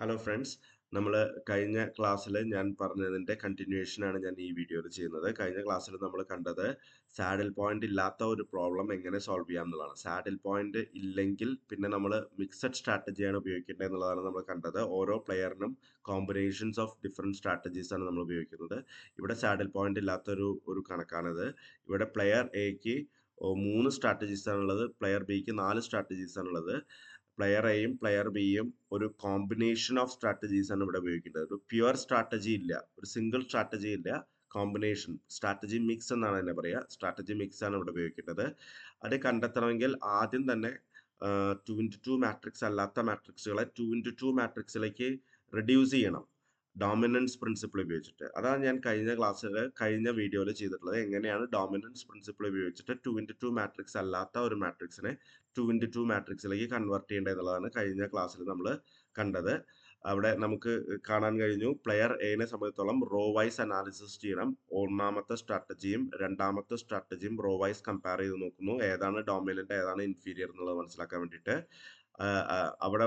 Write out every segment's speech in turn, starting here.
Hello friends, നമ്മൾ കഴിഞ്ഞ ക്ലാസ്സിൽ ഞാൻ പറഞ്ഞതിൻ്റെ കണ്ടിന്യൂഷനാണ് ഞാൻ ഈ വീഡിയോയിൽ ചെയ്യുന്നത്. കഴിഞ്ഞ ക്ലാസ്സിൽ നമ്മൾ കണ്ടത് സാഡിൽ പോയിന്റ് ഇല്ലാത്ത ഒരു പ്രോബ്ലം എങ്ങനെ സോൾവ് ചെയ്യാം എന്നുള്ളതാണ്. സാഡിൽ പോയിന്റ് ഇല്ലെങ്കിൽ പിന്നെ നമ്മൾ മിക്സഡ് സ്ട്രാറ്റജിയാണ് ഉപയോഗിക്കേണ്ടത് എന്നുള്ളതാണ് നമ്മൾ കണ്ടത്. ഓരോ പ്ലെയറിനും കോമ്പിനേഷൻസ് ഓഫ് ഡിഫറെൻറ്റ് സ്ട്രാറ്റജീസ് ആണ് നമ്മൾ ഉപയോഗിക്കുന്നത്. ഇവിടെ സാഡിൽ പോയിന്റ് ഇല്ലാത്തൊരു കണക്കാണിത്. ഇവിടെ പ്ലെയർ എക്ക് 3 സ്ട്രാറ്റജീസ് ആണുള്ളത്, പ്ലെയർ ബിക്ക് 4 സ്ട്രാറ്റജീസ് ആണുള്ളത്. പ്ലെയർ എയും പ്ലെയർ ബിയും ഒരു കോമ്പിനേഷൻ ഓഫ് സ്ട്രാറ്റജീസ് ആണ് ഇവിടെ ഉപയോഗിക്കേണ്ടത്. ഒരു പ്യുവർ സ്ട്രാറ്റജി ഇല്ല, ഒരു സിംഗിൾ സ്ട്രാറ്റജി ഇല്ല, കോമ്പിനേഷൻ സ്ട്രാറ്റജി മിക്സ് എന്നാണ് തന്നെ പറയുക. സ്ട്രാറ്റജി മിക്സ് ആണ് ഇവിടെ ഉപയോഗിക്കേണ്ടത്. അത് കണ്ടെത്തണമെങ്കിൽ ആദ്യം തന്നെ 2x2 മാട്രിക്സ് അല്ലാത്ത മാട്രിക്സുകളെ 2x2 മാട്രിക്സിലേക്ക് റെഡ്യൂസ് ചെയ്യണം, ഡോമിനൻസ് പ്രിൻസിപ്പിൾ ഉപയോഗിച്ചിട്ട്. അതാണ് ഞാൻ കഴിഞ്ഞ വീഡിയോയിൽ ചെയ്തിട്ടുള്ളത്. എങ്ങനെയാണ് ഡോമിനൻസ് പ്രിൻസിപ്പിൾ ഉപയോഗിച്ചിട്ട് 2x2 മാട്രിക്സ് അല്ലാത്ത ഒരു മാട്രിക്സിനെ 2x2 മാട്രിക്സിലേക്ക് കൺവേർട്ട് ചെയ്യേണ്ടത് എന്നുള്ളതാണ് കഴിഞ്ഞ ക്ലാസ്സിൽ നമ്മൾ കണ്ടത്. അവിടെ നമുക്ക് കാണാൻ കഴിഞ്ഞു, പ്ലെയർ എനെ സംബന്ധിച്ചിടത്തോളം റോ വൈസ് അനാലിസിസ് ചെയ്യണം. ഒന്നാമത്തെ സ്ട്രാറ്റജിയും രണ്ടാമത്തെ സ്ട്രാറ്റജിയും റോ വൈസ് കമ്പയർ ചെയ്ത് നോക്കുന്നു, ഏതാണ് ഡോമിനന്റ് ഏതാണ് ഇൻഫീരിയർ എന്നുള്ളത് മനസ്സിലാക്കാൻ വേണ്ടിയിട്ട്. അവിടെ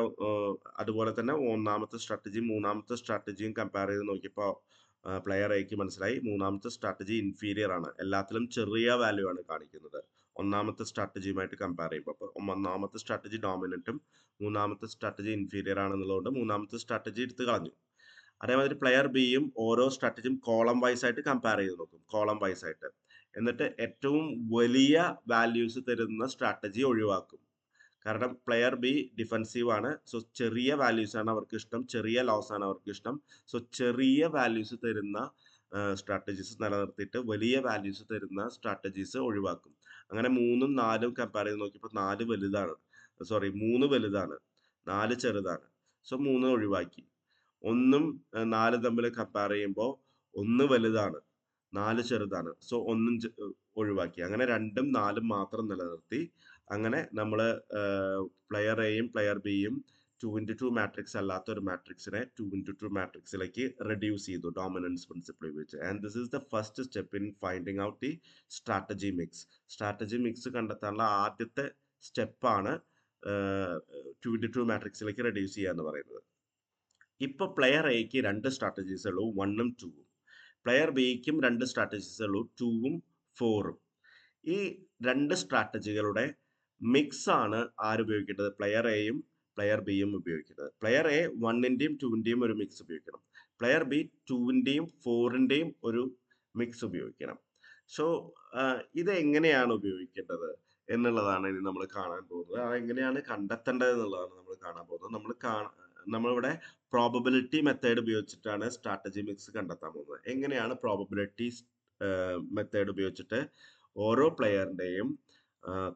അതുപോലെ തന്നെ ഒന്നാമത്തെ സ്ട്രാറ്റജിയും മൂന്നാമത്തെ സ്ട്രാറ്റജിയും കമ്പയർ ചെയ്ത് നോക്കിയപ്പോൾ പ്ലെയർ എക്ക് മനസ്സിലായി മൂന്നാമത്തെ സ്ട്രാറ്റജി ഇൻഫീരിയർ ആണ്, എല്ലാത്തിലും ചെറിയ വാല്യൂ ആണ് കാണിക്കുന്നത് ഒന്നാമത്തെ സ്ട്രാറ്റജിയുമായിട്ട് കമ്പയർ ചെയ്യുമ്പോൾ. അപ്പോൾ ഒന്നാമത്തെ സ്ട്രാറ്റജി ഡോമിനന്റും മൂന്നാമത്തെ സ്ട്രാറ്റജി ഇൻഫീരിയർ ആണെന്നുള്ളതുകൊണ്ട് മൂന്നാമത്തെ സ്ട്രാറ്റജി എടുത്ത് കളഞ്ഞു. അതേമാതിരി പ്ലെയർ ബിയും ഓരോ സ്ട്രാറ്റജിയും കോളം വൈസ് ആയിട്ട് കമ്പയർ ചെയ്ത് നോക്കും, കോളം വൈസ് ആയിട്ട്. എന്നിട്ട് ഏറ്റവും വലിയ വാല്യൂസ് തരുന്ന സ്ട്രാറ്റജി ഒഴിവാക്കും. കാരണം പ്ലെയർ ബി ഡിഫൻസീവ് ആണ്, സോ ചെറിയ വാല്യൂസ് ആണ് അവർക്ക് ഇഷ്ടം, ചെറിയ ലോസ് ആണ് അവർക്ക് ഇഷ്ടം. സോ ചെറിയ വാല്യൂസ് തരുന്ന സ്ട്രാറ്റജീസ് നിലനിർത്തിയിട്ട് വലിയ വാല്യൂസ് തരുന്ന സ്ട്രാറ്റജീസ് ഒഴിവാക്കും. അങ്ങനെ 3ഉം 4ഉം കമ്പയർ ചെയ്ത് നോക്കിയപ്പോൾ 4 വലുതാണ്, 3 വലുതാണ്, 4 ചെറുതാണ്. സോ 3 ഒഴിവാക്കി. 1ഉം 4 തമ്മിൽ കമ്പയർ ചെയ്യുമ്പോൾ 1 വലുതാണ്, 4 ചെറുതാണ്. സോ 1ഉം ഒഴിവാക്കി. അങ്ങനെ 2ഉം 4ഉം മാത്രം നിലനിർത്തി. അങ്ങനെ നമ്മൾ പ്ലെയർ എയും പ്ലെയർ ബിയും 2x2 മാട്രിക്സ് അല്ലാത്ത ഒരു മാട്രിക്സിനെ 2x2 മാട്രിക്സിലേക്ക് റെഡ്യൂസ് ചെയ്തു ഡോമിനൻസ് പ്രിൻസിപ്പിൾ ഉപയോഗിച്ച്. And this is the first step in finding out the strategy mix. Strategy mix കണ്ടെത്താനുള്ള ആദ്യത്തെ സ്റ്റെപ്പാണ് 2x2 മാട്രിക്സിലേക്ക് റെഡ്യൂസ് ചെയ്യുക എന്ന് പറയുന്നത്. ഇപ്പോൾ പ്ലെയർ എക്ക് 2 സ്ട്രാറ്റജീസ് ഉള്ളൂ, 1ഉം 2ഉം. പ്ലെയർ ബിക്കും 2 സ്ട്രാറ്റജീസ് ഉള്ളൂ, 2ഉം 4ഉം. ഈ 2 സ്ട്രാറ്റജികളുടെ മിക്സ് ആണ് ആരുപയോഗിക്കേണ്ടത്? പ്ലെയർ എയും പ്ലെയർ ബിയും ഉപയോഗിക്കുന്നത്. പ്ലെയർ എ 1ന്റെയും 2ന്റെയും ഒരു മിക്സ് ഉപയോഗിക്കണം, പ്ലെയർ ബി 2ന്റെയും 4ന്റെയും ഒരു മിക്സ് ഉപയോഗിക്കണം. സോ ഇത് എങ്ങനെയാണ് ഉപയോഗിക്കേണ്ടത് എന്നുള്ളതാണ് ഇനി നമ്മൾ കാണാൻ പോകുന്നത്. അതെങ്ങനെയാണ് കണ്ടെത്തേണ്ടത് എന്നുള്ളതാണ് നമ്മൾ കാണാൻ പോകുന്നത്. നമ്മളിവിടെ പ്രോബബിലിറ്റി മെത്തേഡ് ഉപയോഗിച്ചിട്ടാണ് സ്ട്രാറ്റജി മിക്സ് കണ്ടെത്താൻ പോകുന്നത്. എങ്ങനെയാണ് പ്രോബബിലിറ്റി മെത്തേഡ് ഉപയോഗിച്ചിട്ട് ഓരോ പ്ലെയറിൻ്റെയും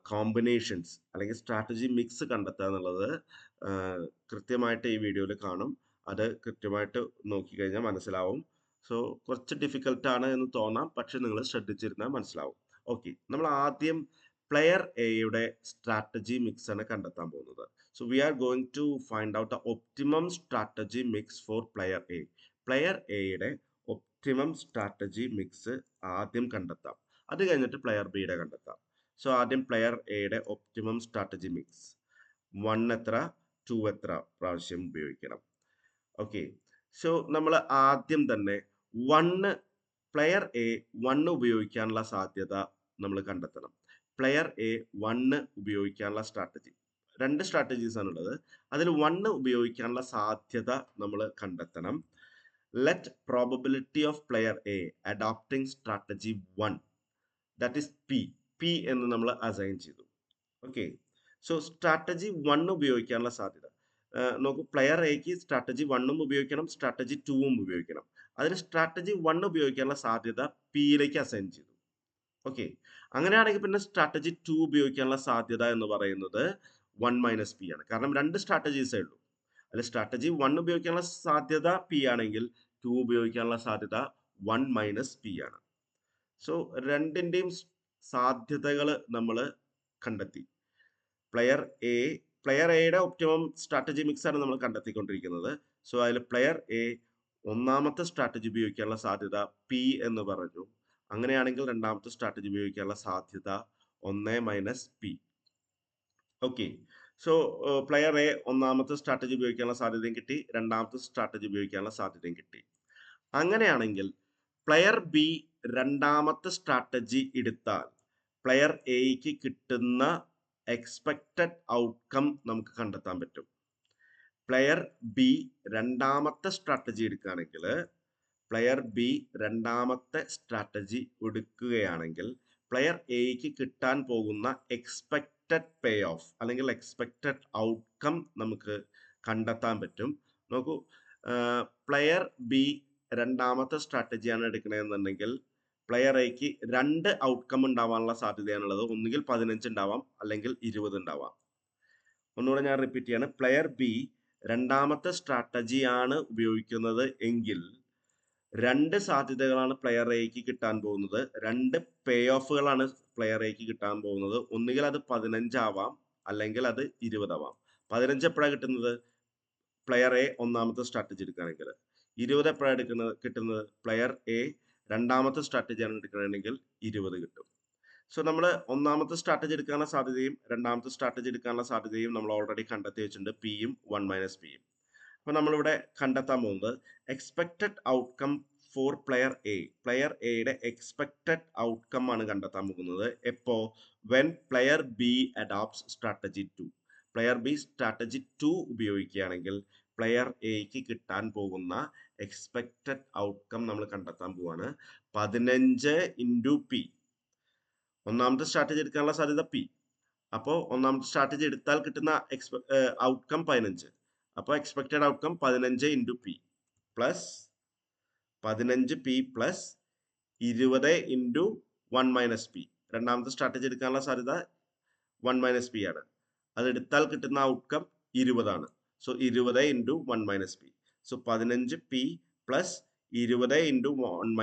കോമ്പിനേഷൻസ് അല്ലെങ്കിൽ സ്ട്രാറ്റജി മിക്സ് കണ്ടെത്തുക എന്നുള്ളത് കൃത്യമായിട്ട് ഈ വീഡിയോയിൽ കാണും. അത് കൃത്യമായിട്ട് നോക്കിക്കഴിഞ്ഞാൽ മനസ്സിലാവും. സോ കുറച്ച് ഡിഫിക്കൽട്ടാണ് എന്ന് തോന്നാം, പക്ഷെ നിങ്ങൾ ശ്രദ്ധിച്ചിരുന്നാൽ മനസ്സിലാവും. ഓക്കെ, നമ്മൾ ആദ്യം പ്ലെയർ എയുടെ സ്ട്രാറ്റജി മിക്സ് ആണ് കണ്ടെത്താൻ പോകുന്നത്. So we are going to find out the optimum strategy mix for player A. Player എയുടെ ഒപ്റ്റിമം സ്ട്രാറ്റജി മിക്സ് ആദ്യം കണ്ടെത്താം, അത് കഴിഞ്ഞിട്ട് പ്ലെയർ ബിയുടെ കണ്ടെത്താം. സോ ആദ്യം പ്ലെയർ എയുടെ ഒപ്റ്റിമം സ്ട്രാറ്റജി മിക്സ് 1 എത്ര 2 എത്ര പ്രാവശ്യം ഉപയോഗിക്കണം. ഓക്കെ, സോ നമ്മൾ ആദ്യം തന്നെ പ്ലെയർ എ 1 ഉപയോഗിക്കാനുള്ള സാധ്യത നമ്മൾ കണ്ടെത്തണം. പ്ലെയർ എ 1 ഉപയോഗിക്കാനുള്ള സ്ട്രാറ്റജി, 2 സ്ട്രാറ്റജീസ് ആണുള്ളത്, അതിൽ 1 ഉപയോഗിക്കാനുള്ള സാധ്യത നമ്മൾ കണ്ടെത്തണം. Let probability of player A adopting strategy 1, that is P എന്ന് നമ്മൾ അസൈൻ ചെയ്തു. ഓക്കെ, സോ സ്ട്രാറ്റജി 1 ഉപയോഗിക്കാനുള്ള സാധ്യത നോക്കൂ. പ്ലെയർ എക്ക് സ്ട്രാറ്റജി 1ഉം ഉപയോഗിക്കണം, സ്ട്രാറ്റജി 2ഉം ഉപയോഗിക്കണം. അതിൽ സ്ട്രാറ്റജി 1 ഉപയോഗിക്കാനുള്ള സാധ്യത പിയിലേക്ക് അസൈൻ ചെയ്തു. ഓക്കെ, അങ്ങനെയാണെങ്കിൽ പിന്നെ സ്ട്രാറ്റജി 2 ഉപയോഗിക്കാനുള്ള സാധ്യത എന്ന് പറയുന്നത് 1 മൈനസ് പി ആണ്. കാരണം 2 സ്ട്രാറ്റജീസേ ഉള്ളൂ. അതിൽ സ്ട്രാറ്റജി 1 ഉപയോഗിക്കാനുള്ള സാധ്യത പി ആണെങ്കിൽ 2 ഉപയോഗിക്കാനുള്ള സാധ്യത 1 മൈനസ് പി ആണ്. സോ രണ്ടിൻ്റെയും സാധ്യതകൾ നമ്മൾ കണ്ടെത്തി. പ്ലെയർ എയുടെ ഒപ്റ്റിമം സ്ട്രാറ്റജി മിക്സ് ആണ് നമ്മൾ കണ്ടെത്തിക്കൊണ്ടിരിക്കുന്നത്. സോ അതിൽ പ്ലെയർ എ ഒന്നാമത്തെ സ്ട്രാറ്റജി ഉപയോഗിക്കാനുള്ള സാധ്യത പി എന്ന് പറഞ്ഞു. അങ്ങനെയാണെങ്കിൽ രണ്ടാമത്തെ സ്ട്രാറ്റജി ഉപയോഗിക്കാനുള്ള സാധ്യത 1 minus P. Okay, so player A ഒന്നാമത്തെ സ്ട്രാറ്റജി ഉപയോഗിക്കാനുള്ള സാധ്യതയും കിട്ടി, രണ്ടാമത്തെ സ്ട്രാറ്റജി ഉപയോഗിക്കാനുള്ള സാധ്യതയും കിട്ടി. അങ്ങനെയാണെങ്കിൽ പ്ലെയർ ബി രണ്ടാമത്തെ സ്ട്രാറ്റജി എടുത്താൽ പ്ലെയർ എക്ക് കിട്ടുന്ന എക്സ്പെക്റ്റഡ് ഔട്ട്കം നമുക്ക് കണ്ടെത്താൻ പറ്റും. പ്ലെയർ ബി രണ്ടാമത്തെ സ്ട്രാറ്റജി എടുക്കുകയാണെങ്കിൽ പ്ലെയർ ബി രണ്ടാമത്തെ സ്ട്രാറ്റജി എടുക്കുകയാണെങ്കിൽ പ്ലെയർ എക്ക് കിട്ടാൻ പോകുന്ന എക്സ്പെക്റ്റഡ് പേ ഓഫ് അല്ലെങ്കിൽ എക്സ്പെക്റ്റഡ് ഔട്ട്കം നമുക്ക് കണ്ടെത്താൻ പറ്റും. നോക്കൂ, പ്ലെയർ ബി രണ്ടാമത്തെ സ്ട്രാറ്റജിയാണ് എടുക്കണമെന്നുണ്ടെങ്കിൽ പ്ലെയർ എക്ക് രണ്ട് ഔട്ട്കം ഉണ്ടാവാനുള്ള സാധ്യതയാണുള്ളത്. ഒന്നുകിൽ 15 ഉണ്ടാവാം, അല്ലെങ്കിൽ 20 ഉണ്ടാവാം. ഒന്നുകൂടെ ഞാൻ റിപ്പീറ്റ് ചെയ്യാണ്. പ്ലെയർ ബി രണ്ടാമത്തെ സ്ട്രാറ്റജിയാണ് ഉപയോഗിക്കുന്നത് എങ്കിൽ രണ്ട് സാധ്യതകളാണ് പ്ലെയർ എക്ക് കിട്ടാൻ പോകുന്നത്. രണ്ട് പേ ഓഫുകളാണ് പ്ലെയർ എക്ക് കിട്ടാൻ പോകുന്നത്. ഒന്നുകിൽ അത് 15 ആവാം, അല്ലെങ്കിൽ അത് 20 ആവാം. 15 എപ്പോഴാണ് കിട്ടുന്നത്? പ്ലെയർ എ ഒന്നാമത്തെ സ്ട്രാറ്റജി എടുക്കുകയാണെങ്കിൽ. 20 എപ്പോഴാണ് കിട്ടുന്നത്? പ്ലെയർ എ രണ്ടാമത്തെ സ്ട്രാറ്റജിയാണ് എടുക്കുകയാണെങ്കിൽ 20 കിട്ടും. സോ നമ്മൾ ഒന്നാമത്തെ സ്ട്രാറ്റജി എടുക്കാനുള്ള സാധ്യതയും രണ്ടാമത്തെ സ്ട്രാറ്റജി എടുക്കാനുള്ള സാധ്യതയും നമ്മൾ ഓൾറെഡി കണ്ടെത്തി വെച്ചിട്ടുണ്ട്, പിയും 1 - പിയും. അപ്പോൾ നമ്മളിവിടെ കണ്ടെത്താൻ പോകുന്നത് expected outcome for player A. Player എയുടെ എക്സ്പെക്റ്റഡ് ഔട്ട്കം ആണ് കണ്ടെത്താൻ പോകുന്നത്. എപ്പോ? When player B adopts strategy 2. Player B strategy 2 ഉപയോഗിക്കുകയാണെങ്കിൽ പ്ലെയർ എക്ക് കിട്ടാൻ പോകുന്ന എക്സ്പെക്റ്റഡ് ഔട്ട്കം നമ്മൾ കണ്ടെത്താൻ പോവാണ്. 15 × പി. ഒന്നാമത്തെ സ്ട്രാറ്റജി എടുക്കാനുള്ള സാധ്യത പി. അപ്പോൾ ഒന്നാമത്തെ സ്ട്രാറ്റജി എടുത്താൽ കിട്ടുന്ന ഔട്ട്കം 15. അപ്പോൾ expected outcome 15 × P plus 15 P plus 20 × 1 - P. രണ്ടാമത്തെ സ്ട്രാറ്റജി എടുക്കാനുള്ള സാധ്യത 1 - പി ആണ്. അത് എടുത്താൽ കിട്ടുന്ന ഔട്ട്കം 20 ആണ്. So 20 × 1 - P. So 15 P plus 20 ×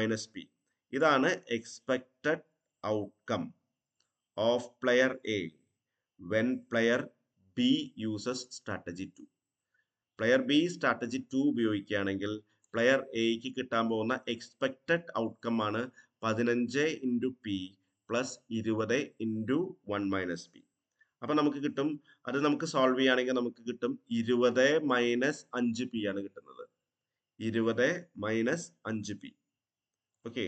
1 - P. ഇതാണ് expected outcome of player A when player B uses strategy 2. Player B strategy 2 ഉപയോഗിക്കുകയാണെങ്കിൽ പ്ലെയർ എക്ക് കിട്ടാൻ പോകുന്ന എക്സ്പെക്റ്റഡ് ഔട്ട്കം ആണ് 15 × പി പ്ലസ് 20 × 1 - പി. അപ്പം നമുക്ക് കിട്ടും, അത് നമുക്ക് സോൾവ് ചെയ്യുകയാണെങ്കിൽ നമുക്ക് കിട്ടും 20 - 5 പി ആണ് കിട്ടുന്നത്. 20 - 5 P. Okay,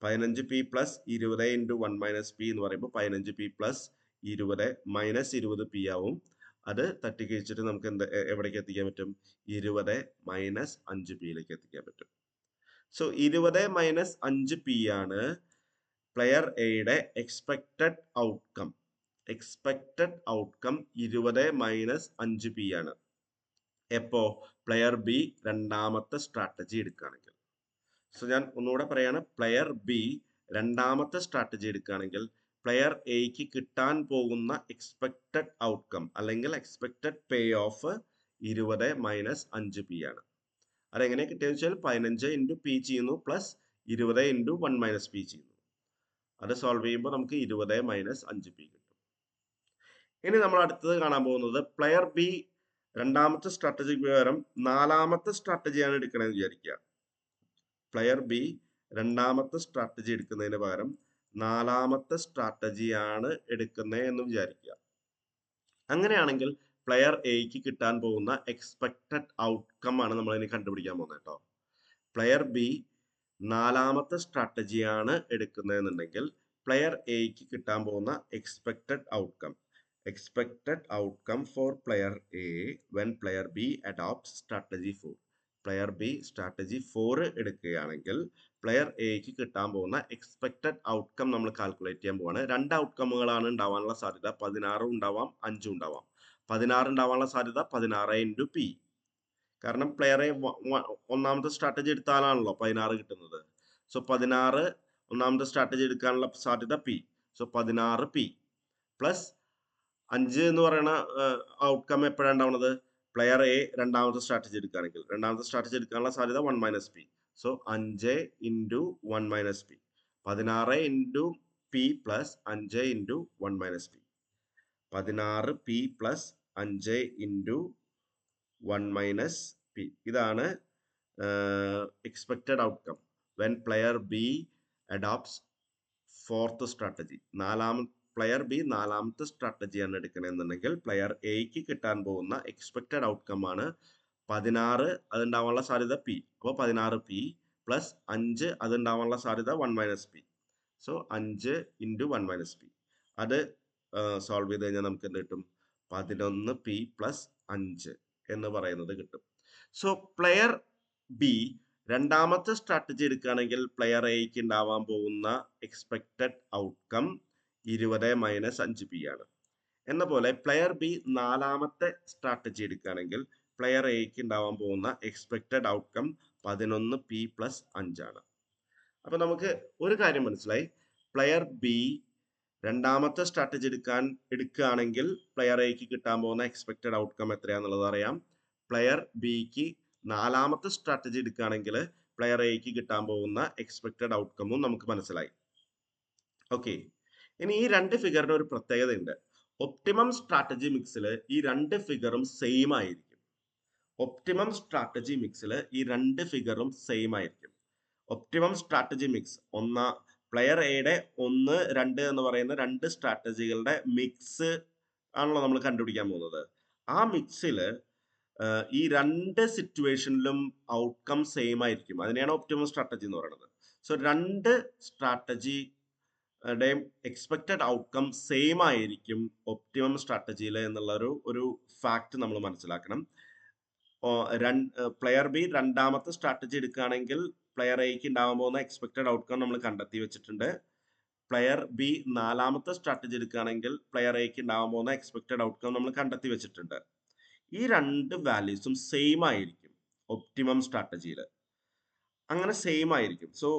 15 P plus 20 × 1 - P എന്ന് പറയുമ്പോൾ 15 പി പ്ലസ് 20 - 20 പി ആവും. അത് തട്ടിക്കഴിച്ചിട്ട് നമുക്ക് എവിടേക്ക് എത്തിക്കാൻ പറ്റും? 20 - 5 പിയിലേക്ക് എത്തിക്കാൻ പറ്റും. സോ 20 - 5 പി ആണ് പ്ലെയർ എയുടെ expected outcome. Expected outcome 20 - 5 P ആണ്. എപ്പോ? പ്ലെയർ ബി രണ്ടാമത്തെ സ്ട്രാറ്റജി എടുക്കുകയാണെങ്കിൽ. സോ ഞാൻ ഒന്നുകൂടെ പറയാണ്, പ്ലെയർ ബി രണ്ടാമത്തെ സ്ട്രാറ്റജി എടുക്കുകയാണെങ്കിൽ പ്ലെയർ എക്ക് കിട്ടാൻ പോകുന്ന എക്സ്പെക്റ്റഡ് ഔട്ട്കം അല്ലെങ്കിൽ എക്സ്പെക്റ്റഡ് പേ ഓഫ് 20 - 5 പി ആണ്. അതെങ്ങനെ കിട്ടിയെന്ന് വെച്ചാൽ 15 × പി ചെയ്യുന്നു പ്ലസ് 20 × 1 - പി ചെയ്യുന്നു. അത് സോൾവ് ചെയ്യുമ്പോൾ നമുക്ക് 20 - 5 പി കിട്ടും. ഇനി നമ്മൾ അടുത്തത് കാണാൻ പോകുന്നത് പ്ലെയർ ബി രണ്ടാമത്തെ സ്ട്രാറ്റജിക്ക് പകരം നാലാമത്തെ സ്ട്രാറ്റജിയാണ് എടുക്കണമെന്ന് വിചാരിക്കുക. പ്ലെയർ ബി രണ്ടാമത്തെ സ്ട്രാറ്റജി എടുക്കുന്നതിന് പകരം നാലാമത്തെ സ്ട്രാറ്റജിയാണ് എടുക്കുന്നത് എന്ന് വിചാരിക്കുക. അങ്ങനെയാണെങ്കിൽ പ്ലെയർ എക്ക് കിട്ടാൻ പോകുന്ന എക്സ്പെക്റ്റഡ് ഔട്ട്കം ആണ് നമ്മൾ ഇനി കണ്ടുപിടിക്കാൻ പോകുന്നത് കേട്ടോ. പ്ലെയർ ബി നാലാമത്തെ സ്ട്രാറ്റജിയാണ് എടുക്കുന്നതെന്നുണ്ടെങ്കിൽ പ്ലെയർ എക്ക് കിട്ടാൻ പോകുന്ന expected outcome for player A when player B adopts strategy 4. Player B strategy 4 എടുക്കുകയാണെങ്കിൽ പ്ലെയർ എക്ക് കിട്ടാൻ പോകുന്ന എക്സ്പെക്റ്റഡ് ഔട്ട്കം നമ്മൾ കാൽക്കുലേറ്റ് ചെയ്യാൻ പോവാണ്. രണ്ട് ഔട്ട്കമുകളാണ് ഉണ്ടാവാനുള്ള സാധ്യത. 16 ഉണ്ടാവാം, 5 ഉണ്ടാവാം. 16 ഉണ്ടാവാനുള്ള സാധ്യത 16 × പി. കാരണം പ്ലെയർ എ ഒന്നാമത്തെ സ്ട്രാറ്റജി എടുത്താലാണല്ലോ 16 കിട്ടുന്നത്. സോ 16 ഒന്നാമത്തെ സ്ട്രാറ്റജി എടുക്കാനുള്ള സാധ്യത പി. സോ 16 പി പ്ലസ് 5 എന്ന് പറയുന്ന ഔട്ട്കം എപ്പോഴാണ് ഉണ്ടാവുന്നത്? പ്ലെയർ എ രണ്ടാമത്തെ സ്ട്രാറ്റജി എടുക്കുകയാണെങ്കിൽ. രണ്ടാമത്തെ സ്ട്രാറ്റജി എടുക്കാനുള്ള സാധ്യത 1 - P. So 5 × 1 - P. 16 × P plus 5 × 1 - P. 16 P plus 5 × 1 - P. ഇതാണ് expected outcome when player B adopts fourth strategy. Player B നാലാമത്തെ സ്ട്രാറ്റജിയാണ് എടുക്കണമെന്നുണ്ടെങ്കിൽ പ്ലെയർ എക്ക് കിട്ടാൻ പോകുന്ന എക്സ്പെക്റ്റഡ് ഔട്ട്കം ആണ് 16, അതുണ്ടാവാനുള്ള സാധ്യത പി. അപ്പോൾ 16p പ്ലസ് 5 അതുണ്ടാവാനുള്ള സാധ്യത 1 - p. So 5 × 1 - p. അത് സോൾവ് ചെയ്ത് കഴിഞ്ഞാൽ നമുക്ക് എന്ത് കിട്ടും? 11p പ്ലസ് 5 എന്ന് പറയുന്നത് കിട്ടും. സോ പ്ലെയർ ബി രണ്ടാമത്തെ സ്ട്രാറ്റജി എടുക്കുകയാണെങ്കിൽ പ്ലെയർ എക്ക് ഉണ്ടാവാൻ പോകുന്ന എക്സ്പെക്റ്റഡ് ഔട്ട്കം 20 - 5p ആണ്. എന്ന പോലെ പ്ലെയർ ബി നാലാമത്തെ സ്ട്രാറ്റജി എടുക്കുകയാണെങ്കിൽ പ്ലെയർ എക്ക് ഉണ്ടാവാൻ പോകുന്ന എക്സ്പെക്റ്റഡ് ഔട്ട്കം 11p പ്ലസ് 5 ആണ്. അപ്പൊ നമുക്ക് ഒരു കാര്യം മനസ്സിലായി, പ്ലെയർ ബി രണ്ടാമത്തെ സ്ട്രാറ്റജി എടുക്കുകയാണെങ്കിൽ പ്ലെയർ എക്ക് കിട്ടാൻ പോകുന്ന എക്സ്പെക്റ്റഡ് ഔട്ട്കം എത്രയാണെന്നുള്ളത് അറിയാം. പ്ലെയർ ബിക്ക് നാലാമത്തെ സ്ട്രാറ്റജി എടുക്കുകയാണെങ്കിൽ പ്ലെയർ എക്ക് കിട്ടാൻ പോകുന്ന എക്സ്പെക്റ്റഡ് ഔട്ട്കമും നമുക്ക് മനസ്സിലായി. ഓക്കെ, ഇനി ഈ രണ്ട് ഫിഗറിന് ഒരു പ്രത്യേകത ഉണ്ട്. ഒപ്റ്റിമം സ്ട്രാറ്റജി മിക്സിൽ ഈ രണ്ട് ഫിഗറും സെയിം ആയിരിക്കും. ഒപ്റ്റിമം സ്ട്രാറ്റജി മിക്സിൽ ഈ രണ്ട് ഫിഗറും സെയിം ആയിരിക്കും. ഒപ്റ്റിമം സ്ട്രാറ്റജി മിക്സ് പ്ലെയർ എയുടെ 1, 2 എന്ന് പറയുന്ന രണ്ട് സ്ട്രാറ്റജികളുടെ മിക്സ് ആണല്ലോ നമ്മൾ കണ്ടുപിടിക്കാൻ പോകുന്നത്. ആ മിക്സിൽ ഈ രണ്ട് സിറ്റുവേഷനിലും ഔട്ട്കം സെയിം ആയിരിക്കും. അതിനെയാണ് ഒപ്റ്റിമം സ്ട്രാറ്റജി എന്ന് പറയുന്നത്. സോ രണ്ട് സ്ട്രാറ്റജിയുടെയും എക്സ്പെക്റ്റഡ് ഔട്ട്കം സെയിം ആയിരിക്കും ഒപ്റ്റിമം സ്ട്രാറ്റജിയിൽ എന്നുള്ള ഒരു ഫാക്ട് നമ്മൾ മനസ്സിലാക്കണം. പ്ലെയർ ബി രണ്ടാമത്തെ സ്ട്രാറ്റജി എടുക്കുകയാണെങ്കിൽ പ്ലെയർ എക്ക് ഉണ്ടാവാൻ പോകുന്ന എക്സ്പെക്റ്റഡ് ഔട്ട്കം നമ്മൾ കണ്ടെത്തി വെച്ചിട്ടുണ്ട്. പ്ലെയർ ബി നാലാമത്തെ സ്ട്രാറ്റജി എടുക്കുകയാണെങ്കിൽ പ്ലെയർ എക്ക് ഉണ്ടാവാൻ പോകുന്ന എക്സ്പെക്റ്റഡ് ഔട്ട്കം നമ്മൾ കണ്ടെത്തി വെച്ചിട്ടുണ്ട്. ഈ രണ്ട് വാല്യൂസും സെയിം ആയിരിക്കും ഒപ്റ്റിമം സ്ട്രാറ്റജിയിൽ. അങ്ങനെ സെയിം ആയിരിക്കും. So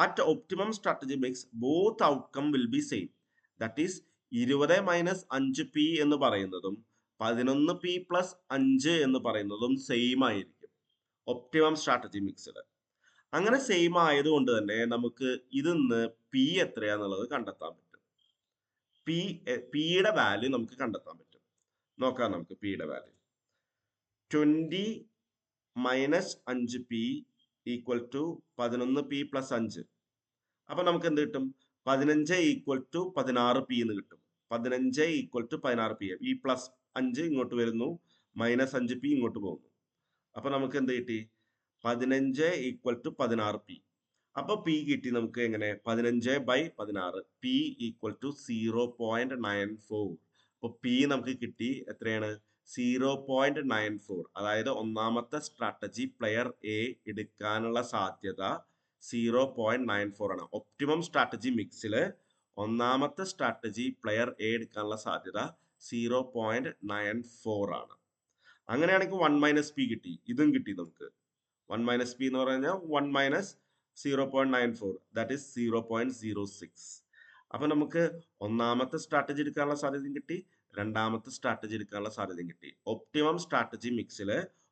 at optimum strategy mix both outcome will B same. That is 20 - 5p എന്ന് പറയുന്നതും 11p പ്ലസ് 5 എന്ന് പറയുന്നതും സെയിം ആയിരിക്കും ഒപ്റ്റിമം സ്ട്രാറ്റജി മിക്സിൽ. അങ്ങനെ സെയിം ആയതുകൊണ്ട് തന്നെ നമുക്ക് ഇതിന്ന് പി എത്രയാന്നുള്ളത് കണ്ടെത്താൻ പറ്റും. പിയുടെ വാല്യൂ നമുക്ക് കണ്ടെത്താൻ പറ്റും. നോക്കാം നമുക്ക് പിയുടെ value. 20 - 5p equal to 11p plus 5. അപ്പൊ നമുക്ക് എന്ത് കിട്ടും? 15 = 16p എന്ന് കിട്ടും. 15 = 16p. ഈ പ്ലസ് 5 ഇങ്ങോട്ട് വരുന്നു, -5p ഇങ്ങോട്ട് പോകുന്നു. അപ്പൊ നമുക്ക് എന്ത് കിട്ടി? 15 = 16p. അപ്പൊ പി കിട്ടി നമുക്ക് എങ്ങനെ? 15/16. p = 0.94. അപ്പൊ പി നമുക്ക് കിട്ടി എത്രയാണ്? 0.94. അതായത് ഒന്നാമത്തെ സ്ട്രാറ്റജി പ്ലെയർ എ എടുക്കാനുള്ള സാധ്യത 0.94 ആണ്. ഒപ്റ്റിമം സ്ട്രാറ്റജി മിക്സിൽ ഒന്നാമത്തെ സ്ട്രാറ്റജി പ്ലെയർ എ എടുക്കാനുള്ള സാധ്യത 0.94 ആണ്. അങ്ങനെയാണെങ്കിൽ 1 - p കിട്ടി. ഇതും കിട്ടി നമുക്ക്. 1 - p എന്ന് പറഞ്ഞാൽ 1 - 0.94, ദാറ്റ് ഈസ് 0.06. അപ്പൊ നമുക്ക് ഒന്നാമത്തെ സ്ട്രാറ്റജി എടുക്കാനുള്ള സാധ്യതയും കിട്ടി, രണ്ടാമത്തെ സ്ട്രാറ്റജി എടുക്കാനുള്ള സാധ്യതയും കിട്ടി. ഒപ്റ്റിമം സ്ട്രാറ്റജി മിക്സിൽ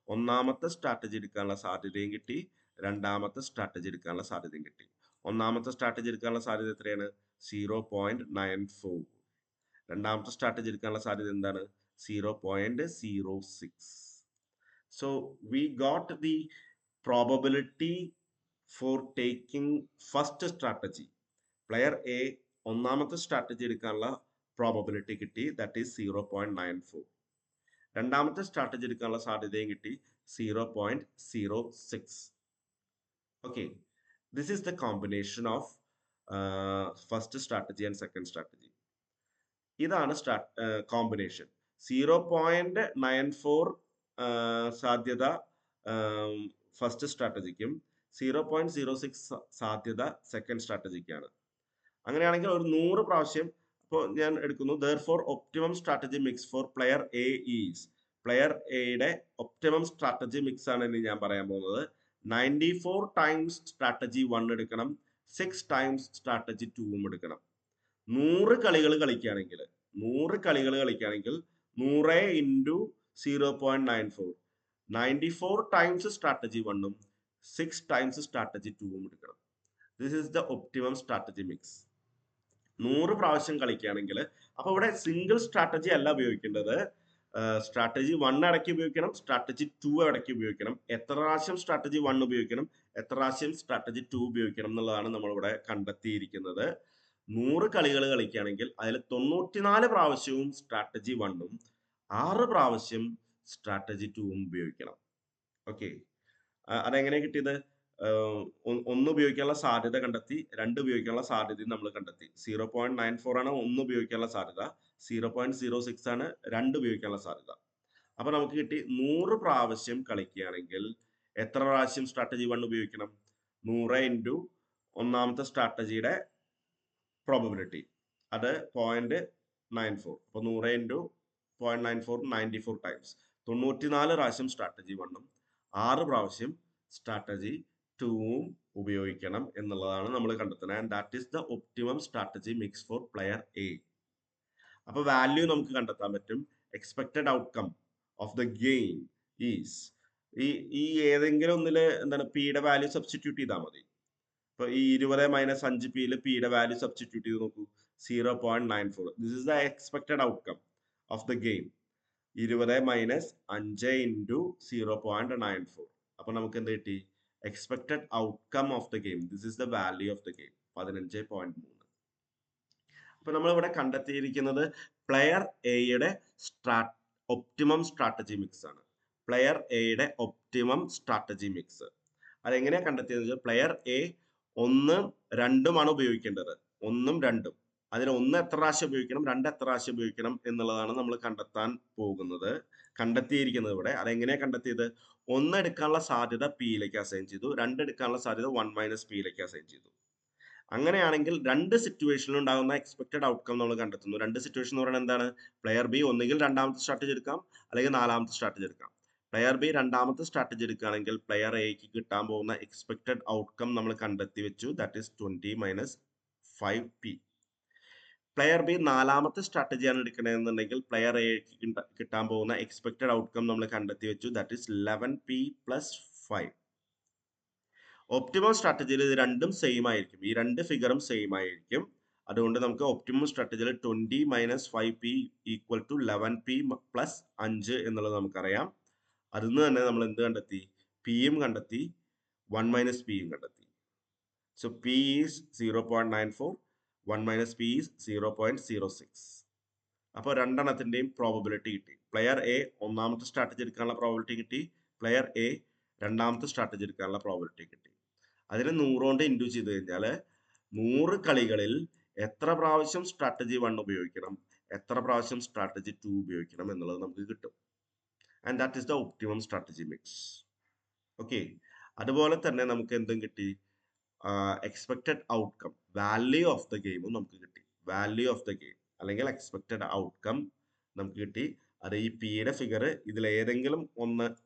ഒന്നാമത്തെ സ്ട്രാറ്റജി എടുക്കാനുള്ള സാധ്യതയും കിട്ടി, രണ്ടാമത്തെ സ്ട്രാറ്റജി എടുക്കാനുള്ള സാധ്യതയും കിട്ടി. ഒന്നാമത്തെ സ്ട്രാറ്റജി എടുക്കാനുള്ള സാധ്യത എത്രയാണ്? 0.94. രണ്ടാമത്തെ സ്ട്രാറ്റജി എടുക്കാനുള്ള സാധ്യത എന്താണ്? 0.06. So we got the probability for taking first strategy. Player A ഒന്നാമത്തെ സ്ട്രാറ്റജി എടുക്കാനുള്ള പ്രോബബിലിറ്റി കിട്ടി, ദാറ്റ് ഈസ് 0.94. രണ്ടാമത്തെ സ്ട്രാറ്റജി എടുക്കാനുള്ള സാധ്യതയും കിട്ടി, 0.06. Okay, this is the combination of first strategy and second strategy. ഇതാണ് കോമ്പിനേഷൻ. 0.94 സാധ്യത ഫസ്റ്റ് സ്ട്രാറ്റജിക്കും 0.06 സാധ്യത സെക്കൻഡ് സ്ട്രാറ്റജിക്കാണ്. അങ്ങനെയാണെങ്കിൽ ഒരു 100 പ്രാവശ്യം ഇപ്പോൾ ഞാൻ എടുക്കുന്നു. therefore optimum strategy mix for player A is, player എയുടെ ഒപ്റ്റിമം സ്ട്രാറ്റജി മിക്സ് ആണ് ഇനി ഞാൻ പറയാൻ പോകുന്നത്. 94 ടൈംസ് സ്ട്രാറ്റജി 1 എടുക്കണം, 6 ടൈംസ് സ്ട്രാറ്റജി 2 എടുക്കണം. 100 കളികൾ കളിക്കുകയാണെങ്കിൽ 100 × 0.94, 94 ടൈംസ് സ്ട്രാറ്റജി 1ഉം 6 ടൈംസ് സ്ട്രാറ്റജി 2ഉം എടുക്കണം. This is the optimum strategy mix. 100 പ്രാവശ്യം കളിക്കുകയാണെങ്കിൽ, അപ്പൊ ഇവിടെ സിംഗിൾ സ്ട്രാറ്റജി അല്ല ഉപയോഗിക്കേണ്ടത്. സ്ട്രാറ്റജി 1 ഇടയ്ക്ക് ഉപയോഗിക്കണം, സ്ട്രാറ്റജി 2 ഇടയ്ക്ക് ഉപയോഗിക്കണം. എത്ര പ്രാവശ്യം സ്ട്രാറ്റജി 1 ഉപയോഗിക്കണം, എത്ര പ്രാവശ്യം സ്ട്രാറ്റജി 2 ഉപയോഗിക്കണം എന്നുള്ളതാണ് നമ്മളിവിടെ കണ്ടെത്തിയിരിക്കുന്നത്. 100 കളികൾ കളിക്കുകയാണെങ്കിൽ അതിൽ 94 പ്രാവശ്യവും സ്ട്രാറ്റജി 1ഉം 6 പ്രാവശ്യം സ്ട്രാറ്റജി 2ഉം ഉപയോഗിക്കണം. ഓക്കെ, അതെങ്ങനെ കിട്ടിയത്? ഒന്ന് ഉപയോഗിക്കാനുള്ള സാധ്യത കണ്ടെത്തി, 2 ഉപയോഗിക്കാനുള്ള സാധ്യതയും നമ്മൾ കണ്ടെത്തി. 0.94 ആണ് 1 ഉപയോഗിക്കാനുള്ള സാധ്യത, 0.06 ആണ് 2 ഉപയോഗിക്കാനുള്ള സാധ്യത. അപ്പൊ നമുക്ക് കിട്ടി 100 പ്രാവശ്യം കളിക്കുകയാണെങ്കിൽ എത്ര പ്രാവശ്യം സ്ട്രാറ്റജി 1 ഉപയോഗിക്കണം? 100 ഇൻറ്റു ഒന്നാമത്തെ സ്ട്രാറ്റജിയുടെ പ്രോബബിലിറ്റി, അത് 0.94. അപ്പൊ 100 ഇൻറ്റു 0.94 94 ടൈംസ് 94 പ്രാവശ്യം സ്ട്രാറ്റജി 1ഉം 6 പ്രാവശ്യം സ്ട്രാറ്റജി 2ഉം ഉപയോഗിക്കണം എന്നുള്ളതാണ് നമ്മൾ കണ്ടെത്തുന്നത്. And that is the optimum strategy mix for player A. അപ്പൊ വാല്യൂ നമുക്ക് കണ്ടെത്താൻ പറ്റും. Expected outcome of the game is, ഈ ഏതെങ്കിലും ഒന്നില് എന്താണ് പിയുടെ വാല്യൂ സബ്സ്റ്റിറ്റ്യൂട്ട് ചെയ്താൽ മതി. ഇപ്പൊ ഈ 20 - 5 പിയിൽ പിയുടെ വാല്യൂ സബ്സ്റ്റിറ്റ്യൂട്ട് ചെയ്ത് നോക്കൂ, 0.94. This is the expected outcome of the game. 20 - 5 into 0.94. അപ്പൊ നമുക്ക് എന്ത് കിട്ടി? Expected outcome of the game, this is the value of the game, 15.3. അപ്പൊ നമ്മൾ ഇവിടെ കണ്ടെത്തിയിരിക്കുന്നത് പ്ലെയർ എയുടെ ഒപ്റ്റിമം സ്ട്രാറ്റജി മിക്സ് ആണ്. പ്ലെയർ എയുടെ ഒപ്റ്റിമം സ്ട്രാറ്റജി മിക്സ് അതെങ്ങനെയാ കണ്ടെത്തിയെന്ന് വെച്ചാൽ, പ്ലെയർ എ 1, 2 ഉപയോഗിക്കേണ്ടത്, 1ഉം 2ഉം. അതിൽ 1 എത്ര പ്രാവശ്യം ഉപയോഗിക്കണം, 2 എത്ര പ്രാവശ്യം ഉപയോഗിക്കണം എന്നുള്ളതാണ് നമ്മൾ കണ്ടെത്താൻ പോകുന്നത്, കണ്ടെത്തിയിരിക്കുന്നത് ഇവിടെ. അതെങ്ങനെയാ കണ്ടെത്തിയത്? 1 എടുക്കാനുള്ള സാധ്യത പിയിലേക്ക് അസൈൻ ചെയ്തു, 2 എടുക്കാനുള്ള സാധ്യത 1 - പിയിലേക്ക് അസൈൻ ചെയ്തു. അങ്ങനെയാണെങ്കിൽ 2 സിറ്റുവേഷനിൽ ഉണ്ടാകുന്ന എക്സ്പെക്ടഡ് ഔട്ട്കം നമ്മൾ കണ്ടെത്തുന്നു. 2 സിറ്റുവേഷൻ എന്ന് പറയുന്നത് എന്താണ്? പ്ലെയർ ബി ഒന്നുകിൽ രണ്ടാമത്തെ സ്ട്രാറ്റജി എടുക്കാം, അല്ലെങ്കിൽ നാലാമത്തെ സ്ട്രാറ്റജി എടുക്കാം. പ്ലെയർ ബി രണ്ടാമത്തെ സ്ട്രാറ്റജി എടുക്കുകയാണെങ്കിൽ പ്ലെയർ എക്ക് കിട്ടാൻ പോകുന്ന എക്സ്പെക്ടഡ് ഔട്ട്കം നമ്മൾ കണ്ടെത്തി വെച്ചു, that is 20 - 5p. Player B നാലാമത്തെ സ്ട്രാറ്റജിയാണ് എടുക്കണമെന്നുണ്ടെങ്കിൽ പ്ലെയർ എക്ക് കിട്ടാൻ പോകുന്ന എക്സ്പെക്ടഡ് ഔട്ട്കം നമ്മൾ കണ്ടെത്തി വെച്ചു, ദാറ്റ് ഈസ് 11p + 5. ഒപ്റ്റിമം സ്ട്രാറ്റജിയിൽ ഇത് രണ്ടും സെയിം ആയിരിക്കും, ഈ രണ്ട് ഫിഗറും സെയിം ആയിരിക്കും. അതുകൊണ്ട് നമുക്ക് ഒപ്റ്റിമം സ്ട്രാറ്റജിയിൽ 20 - 5p = 11p + 5 എന്നുള്ളത് നമുക്കറിയാം. അതിൽ നിന്ന് തന്നെ നമ്മൾ എന്ത് കണ്ടെത്തി? പിയും കണ്ടെത്തി, 1 - പിയും കണ്ടെത്തി. So p is 0.94, 1 - p is 0.06. അപ്പോൾ രണ്ടെണ്ണത്തിന്റെയും പ്രോബബിലിറ്റി കിട്ടി. പ്ലെയർ എ ഒന്നാമത്തെ സ്ട്രാറ്റജി എടുക്കാനുള്ള പ്രോബബിലിറ്റി കിട്ടി, പ്ലെയർ എ രണ്ടാമത്തെ സ്ട്രാറ്റജി എടുക്കാനുള്ള പ്രോബബിലിറ്റി കിട്ടി. അതിന് 100 കൊണ്ട് ഇൻഡ്യൂ ചെയ്ത് കഴിഞ്ഞാൽ 100 കളികളിൽ എത്ര പ്രാവശ്യം സ്ട്രാറ്റജി 1 ഉപയോഗിക്കണം, എത്ര പ്രാവശ്യം സ്ട്രാറ്റജി 2 ഉപയോഗിക്കണം എന്നുള്ളത് നമുക്ക് കിട്ടും. And that is the optimum strategy mix. Okay, അതുപോലെ തന്നെ നമുക്ക് എന്തും കിട്ടി? Expected outcome, value of the ഗെയിമും നമുക്ക് കിട്ടി. വാല്യൂ ഓഫ് ദ ഗെയിം അല്ലെങ്കിൽ എക്സ്പെക്ടഡ് ഔട്ട്കം നമുക്ക് കിട്ടി. അത് ഈ പിയുടെ ഫിഗർ ഇതിൽ ഏതെങ്കിലും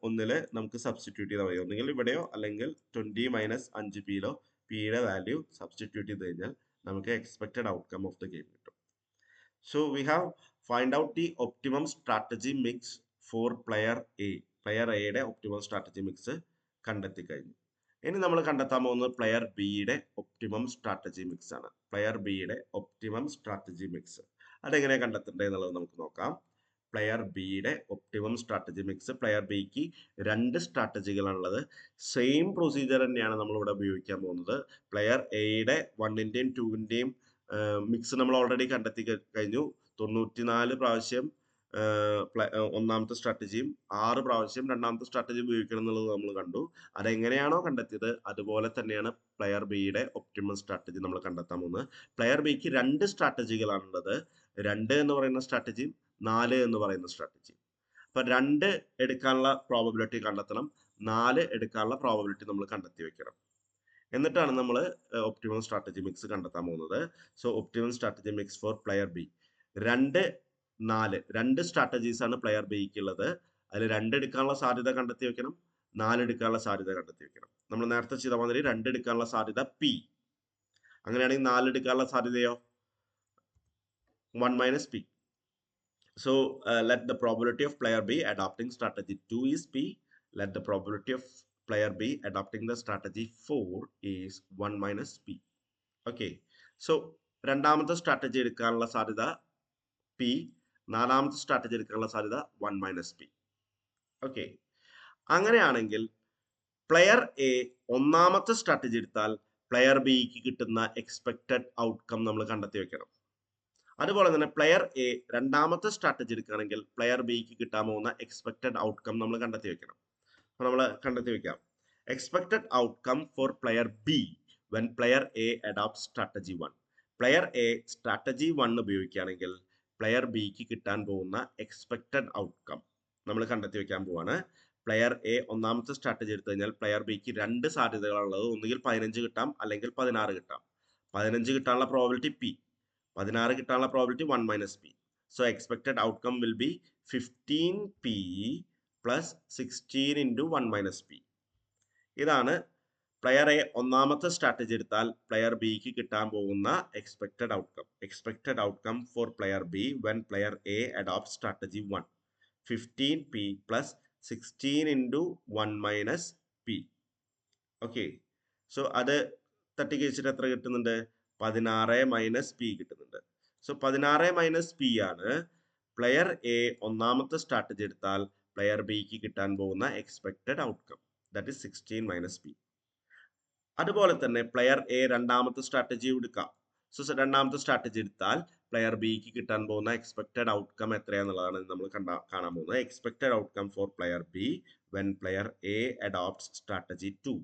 ഒന്നില് നമുക്ക് സബ്സ്റ്റിറ്റ്യൂട്ട് ചെയ്താൽ മതി. ഒന്നുകിൽ ഇവിടെയോ അല്ലെങ്കിൽ 20 - 5pയിലോ പിയുടെ വാല്യൂ സബ്സ്റ്റിറ്റ്യൂട്ട് ചെയ്ത് കഴിഞ്ഞാൽ നമുക്ക് expected outcome of the game കിട്ടും. So we have find out the optimum strategy mix for player A. Player എയുടെ ഒപ്റ്റിമം സ്ട്രാറ്റജി മിക്സ് കണ്ടെത്തി കഴിഞ്ഞു. ഇനി നമ്മൾ കണ്ടെത്താൻ പോകുന്നത് പ്ലെയർ ബിയുടെ ഒപ്റ്റിമം സ്ട്രാറ്റജി മിക്സ് ആണ്. പ്ലെയർ ബിയുടെ ഒപ്റ്റിമം സ്ട്രാറ്റജി മിക്സ് അതെങ്ങനെ കണ്ടെത്തേണ്ടത് എന്നുള്ളത് നമുക്ക് നോക്കാം. പ്ലെയർ ബിയുടെ ഒപ്റ്റിമം സ്ട്രാറ്റജി മിക്സ്, പ്ലെയർ ബിക്ക് 2 സ്ട്രാറ്റജികളാണുള്ളത്. സെയിം പ്രൊസീജിയർ തന്നെയാണ് നമ്മൾ ഇവിടെ ഉപയോഗിക്കാൻ പോകുന്നത്. പ്ലെയർ എയുടെ 1ന്റെയും 2ന്റെയും മിക്സ് നമ്മൾ ഓൾറെഡി കണ്ടെത്തി കഴിഞ്ഞു. 94 പ്രാവശ്യം ഒന്നാമത്തെ സ്ട്രാറ്റജിയും 6 പ്രാവശ്യം രണ്ടാമത്തെ സ്ട്രാറ്റജി ഉപയോഗിക്കണം എന്നുള്ളത് നമ്മൾ കണ്ടു. അതെങ്ങനെയാണോ കണ്ടെത്തിയത് അതുപോലെ തന്നെയാണ് പ്ലെയർ ബിയുടെ ഒപ്റ്റിമം സ്ട്രാറ്റജി നമ്മൾ കണ്ടെത്താൻ പോകുന്നത്. പ്ലെയർ ബിക്ക് 2 സ്ട്രാറ്റജികളാണുള്ളത്, 2 എന്ന് പറയുന്ന സ്ട്രാറ്റജിയും 4 എന്ന് പറയുന്ന സ്ട്രാറ്റജി. അപ്പൊ 2 എടുക്കാനുള്ള പ്രോബബിലിറ്റി കണ്ടെത്തണം, 4 എടുക്കാനുള്ള പ്രോബബിലിറ്റി നമ്മൾ കണ്ടെത്തി വെക്കണം. എന്നിട്ടാണ് നമ്മൾ ഒപ്റ്റിമം സ്ട്രാറ്റജി മിക്സ് കണ്ടെത്താൻ പോകുന്നത്. So optimum strategy mix for player B, 2, 4 2 strategies ആണ് പ്ലെയർ ബിക്ക് ഉള്ളത്. അതിൽ 2 എടുക്കാനുള്ള സാധ്യത കണ്ടെത്തി വെക്കണം, 4 എടുക്കാനുള്ള സാധ്യത കണ്ടെത്തി വെക്കണം. നമ്മൾ നേരത്തെ ചെയ്ത മാതിരി 2 എടുക്കാനുള്ള സാധ്യത പി, അങ്ങനെയാണെങ്കിൽ 4 എടുക്കാനുള്ള സാധ്യതയോ 1 - p. So let the probability of player B adopting strategy 2 is P. Let the probability of player B adopting the strategy 4 is 1 - p. Okay. So രണ്ടാമത്തെ സ്ട്രാറ്റജി എടുക്കാനുള്ള സാധ്യത P, നാലാമത്തെ സ്ട്രാറ്റജി എടുക്കാനുള്ള സാധ്യത 1 - p. ഓക്കെ, അങ്ങനെയാണെങ്കിൽ player A ഒന്നാമത്തെ strategy എടുത്താൽ player ബിക്ക് കിട്ടുന്ന എക്സ്പെക്റ്റഡ് ഔട്ട്കം നമ്മൾ കണ്ടെത്തി വെക്കണം. അതുപോലെ തന്നെ പ്ലെയർ എ രണ്ടാമത്തെ സ്ട്രാറ്റജി എടുക്കുകയാണെങ്കിൽ പ്ലെയർ ബിക്ക് കിട്ടാൻ പോകുന്ന എക്സ്പെക്റ്റഡ് ഔട്ട്കം നമ്മൾ കണ്ടെത്തി വെക്കണം. അപ്പോൾ നമ്മൾ കണ്ടെത്തി വെക്കാം. Expected outcome for player B when player A adopt strategy 1. Player A strategy 1 ഉപയോഗിക്കുകയാണെങ്കിൽ പ്ലെയർ ബിക്ക് കിട്ടാൻ പോകുന്ന എക്സ്പെക്റ്റഡ് ഔട്ട്കം നമ്മൾ കണ്ടെത്തി വെക്കാൻ പോവാണ്. പ്ലെയർ എ ഒന്നാമത്തെ സ്ട്രാറ്റജി എടുത്തു കഴിഞ്ഞാൽ പ്ലെയർ ബിക്ക് രണ്ട് സാധ്യതകളുള്ളത്. ഒന്നുകിൽ 15 കിട്ടാം, അല്ലെങ്കിൽ 16 കിട്ടാം. 15 കിട്ടാനുള്ള പ്രോബിലിറ്റി പി, 16 കിട്ടാനുള്ള probability 1 minus P. So expected outcome will be 15p plus 16 into 1 minus P. ഇതാണ് പ്ലെയർ എ ഒന്നാമത്തെ സ്ട്രാറ്റജി എടുത്താൽ പ്ലെയർ ബിക്ക് കിട്ടാൻ പോകുന്ന expected outcome. Expected outcome for player B when player A adopt strategy 1, 15p plus 16 into 1 minus P. Okay, so അത് തട്ടിക്കഴിച്ചിട്ട് എത്ര കിട്ടുന്നുണ്ട്? 16 മൈനസ് പി കിട്ടുന്നുണ്ട്. സോ 16 മൈനസ് പി ആണ് പ്ലെയർ എ ഒന്നാമത്തെ സ്ട്രാറ്റജി എടുത്താൽ പ്ലെയർ ബിക്ക് കിട്ടാൻ പോകുന്ന expected outcome. That is 16 minus P. അതുപോലെ തന്നെ പ്ലെയർ എ രണ്ടാമത്തെ സ്ട്രാറ്റജി എടുക്കാം. സോ രണ്ടാമത്തെ സ്ട്രാറ്റജി എടുത്താൽ പ്ലെയർ ബിക്ക് കിട്ടാൻ പോകുന്ന എക്സ്പെക്റ്റഡ് ഔട്ട്കം എത്രയാന്നുള്ളതാണ് നമ്മൾ കാണാൻ പോകുന്നത്. Expected outcome for player B when player A adopt strategy 2.